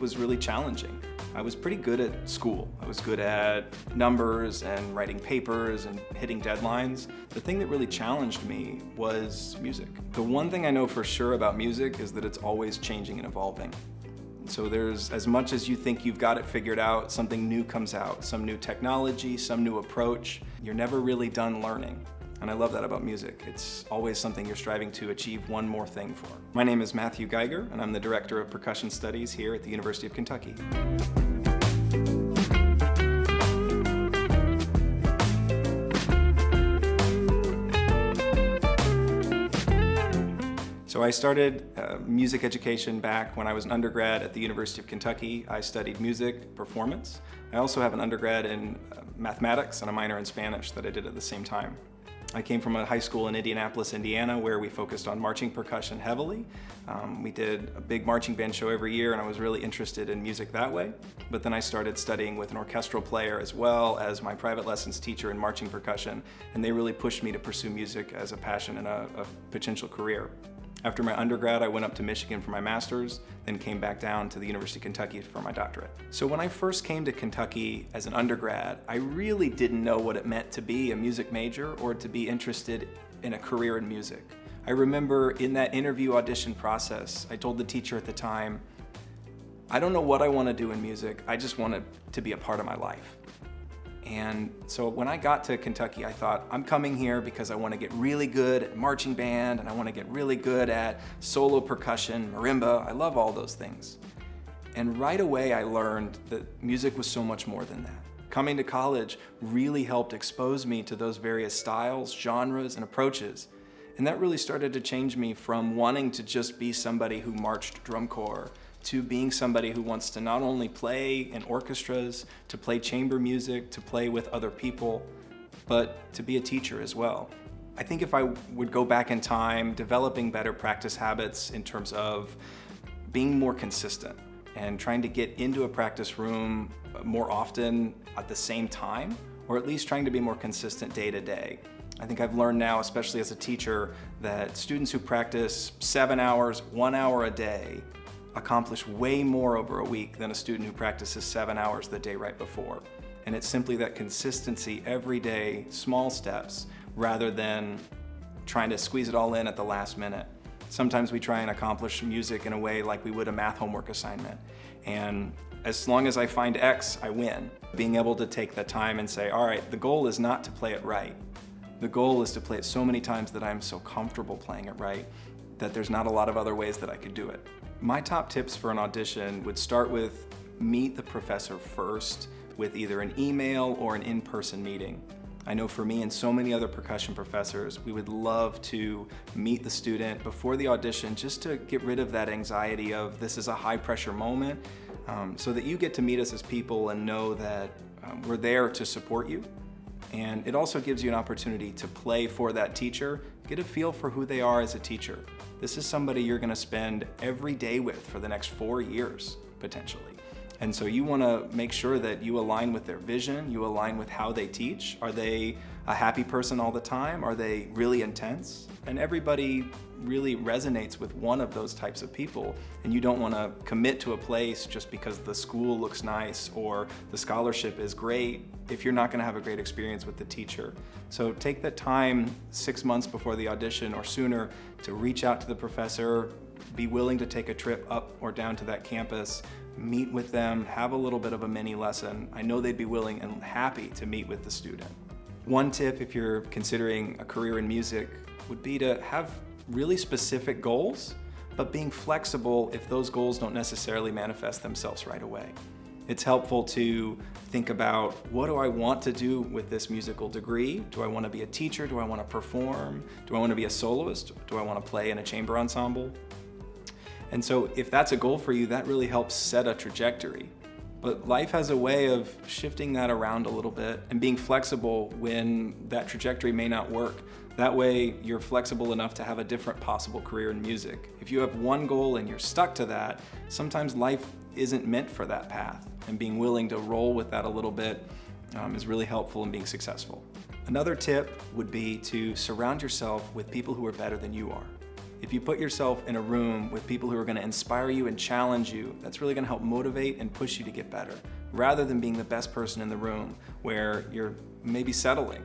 was really challenging. I was pretty good at school. I was good at numbers and writing papers and hitting deadlines. The thing that really challenged me was music. The one thing I know for sure about music is that it's always changing and evolving. So there's, as much as you think you've got it figured out, something new comes out, some new technology, some new approach. You're never really done learning. And I love that about music. It's always something you're striving to achieve one more thing for. My name is Matthew Geiger, and I'm the Director of Percussion Studies here at the University of Kentucky. So I started music education back when I was an undergrad at the University of Kentucky. I studied music performance. I also have an undergrad in mathematics and a minor in Spanish that I did at the same time. I came from a high school in Indianapolis, Indiana, where we focused on marching percussion heavily. We did a big marching band show every year, and I was really interested in music that way. But then I started studying with an orchestral player as well as my private lessons teacher in marching percussion, and they really pushed me to pursue music as a passion and a potential career. After my undergrad, I went up to Michigan for my master's, then came back down to the University of Kentucky for my doctorate. So when I first came to Kentucky as an undergrad, I really didn't know what it meant to be a music major or to be interested in a career in music. I remember in that interview audition process, I told the teacher at the time, I don't know what I want to do in music, I just want it to be a part of my life. And so when I got to Kentucky, I thought, I'm coming here because I want to get really good at marching band and I want to get really good at solo percussion, marimba. I love all those things. And right away I learned that music was so much more than that. Coming to college really helped expose me to those various styles, genres, and approaches. And that really started to change me from wanting to just be somebody who marched drum corps to being somebody who wants to not only play in orchestras, to play chamber music, to play with other people, but to be a teacher as well. I think if I would go back in time, developing better practice habits in terms of being more consistent and trying to get into a practice room more often at the same time, or at least trying to be more consistent day to day. I think I've learned now, especially as a teacher, that students who practice 7 hours, 1 hour a day, accomplish way more over a week than a student who practices 7 hours the day right before. And it's simply that consistency every day, small steps, rather than trying to squeeze it all in at the last minute. Sometimes we try and accomplish music in a way like we would a math homework assignment. And as long as I find X, I win. Being able to take that time and say, all right, the goal is not to play it right. The goal is to play it so many times that I'm so comfortable playing it right that there's not a lot of other ways that I could do it. My top tips for an audition would start with meet the professor first with either an email or an in-person meeting. I know for me and so many other percussion professors, we would love to meet the student before the audition just to get rid of that anxiety of this is a high pressure moment, so that you get to meet us as people and know that we're there to support you. And it also gives you an opportunity to play for that teacher, get a feel for who they are as a teacher. This is somebody you're going to spend every day with for the next 4 years, potentially. And so you want to make sure that you align with their vision, you align with how they teach. Are they a happy person all the time? Are they really intense? And everybody really resonates with one of those types of people. And you don't want to commit to a place just because the school looks nice or the scholarship is great if you're not going to have a great experience with the teacher. So take that time 6 months before the audition or sooner to reach out to the professor, be willing to take a trip up or down to that campus, meet with them, have a little bit of a mini lesson. I know they'd be willing and happy to meet with the student. One tip if you're considering a career in music would be to have really specific goals, but being flexible if those goals don't necessarily manifest themselves right away. It's helpful to think about, what do I want to do with this musical degree? Do I want to be a teacher? Do I want to perform? Do I want to be a soloist? Do I want to play in a chamber ensemble? And so if that's a goal for you, that really helps set a trajectory. But life has a way of shifting that around a little bit and being flexible when that trajectory may not work. That way you're flexible enough to have a different possible career in music. If you have one goal and you're stuck to that, sometimes life isn't meant for that path. And being willing to roll with that a little bit is really helpful in being successful. Another tip would be to surround yourself with people who are better than you are. If you put yourself in a room with people who are going to inspire you and challenge you, that's really going to help motivate and push you to get better, rather than being the best person in the room where you're maybe settling.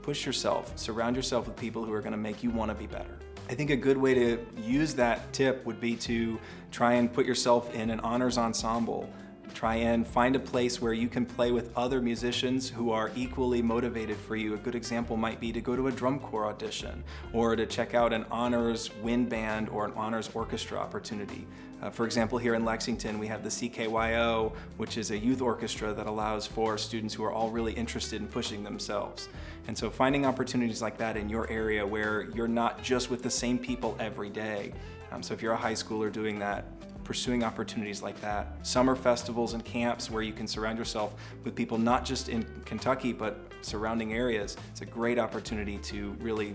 Push yourself, surround yourself with people who are going to make you want to be better. I think a good way to use that tip would be to try and put yourself in an honors ensemble. Try and find a place where you can play with other musicians who are equally motivated for you. A good example might be to go to a drum corps audition, or to check out an honors wind band or an honors orchestra opportunity. For example, here in Lexington, we have the CKYO, which is a youth orchestra that allows for students who are all really interested in pushing themselves. And so finding opportunities like that in your area where you're not just with the same people every day. So if you're a high schooler doing that, pursuing opportunities like that. Summer festivals and camps where you can surround yourself with people not just in Kentucky but surrounding areas. It's a great opportunity to really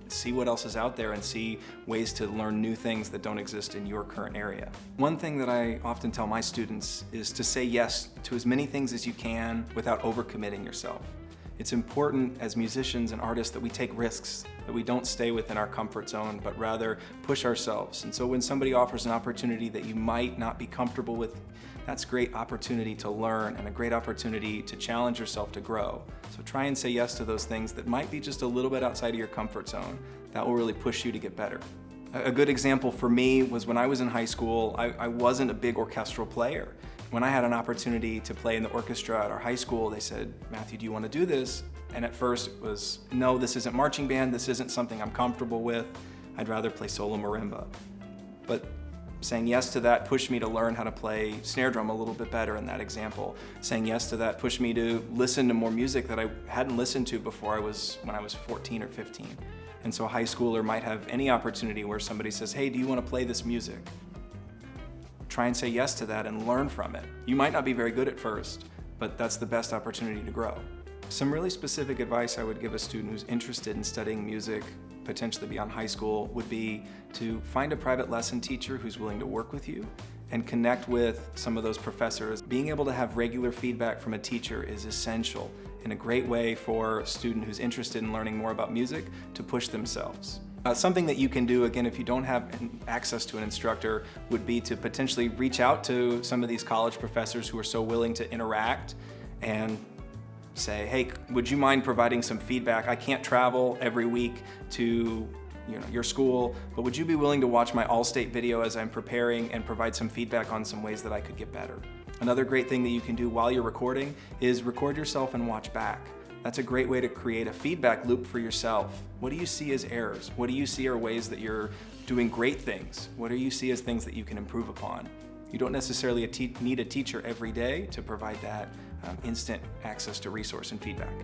see what else is out there and see ways to learn new things that don't exist in your current area. One thing that I often tell my students is to say yes to as many things as you can without overcommitting yourself. It's important as musicians and artists that we take risks, that we don't stay within our comfort zone, but rather push ourselves. And so when somebody offers an opportunity that you might not be comfortable with, that's a great opportunity to learn and a great opportunity to challenge yourself to grow. So try and say yes to those things that might be just a little bit outside of your comfort zone. That will really push you to get better. A good example for me was when I was in high school, I wasn't a big orchestral player. When I had an opportunity to play in the orchestra at our high school, they said, "Matthew, do you want to do this?" And at first it was, no, this isn't marching band, this isn't something I'm comfortable with. I'd rather play solo marimba. But saying yes to that pushed me to learn how to play snare drum a little bit better in that example. Saying yes to that pushed me to listen to more music that I hadn't listened to before when I was 14 or 15. And so a high schooler might have any opportunity where somebody says, "Hey, do you want to play this music?" Try and say yes to that and learn from it. You might not be very good at first, but that's the best opportunity to grow. Some really specific advice I would give a student who's interested in studying music, potentially beyond high school, would be to find a private lesson teacher who's willing to work with you and connect with some of those professors. Being able to have regular feedback from a teacher is essential and a great way for a student who's interested in learning more about music to push themselves. Something that you can do, again, if you don't have access to an instructor, would be to potentially reach out to some of these college professors who are so willing to interact and say, "Hey, would you mind providing some feedback? I can't travel every week to your school, but would you be willing to watch my all-state video as I'm preparing and provide some feedback on some ways that I could get better?" Another great thing that you can do while you're recording is record yourself and watch back. That's a great way to create a feedback loop for yourself. What do you see as errors? What do you see are ways that you're doing great things? What do you see as things that you can improve upon? You don't necessarily need a teacher every day to provide that instant access to resource and feedback.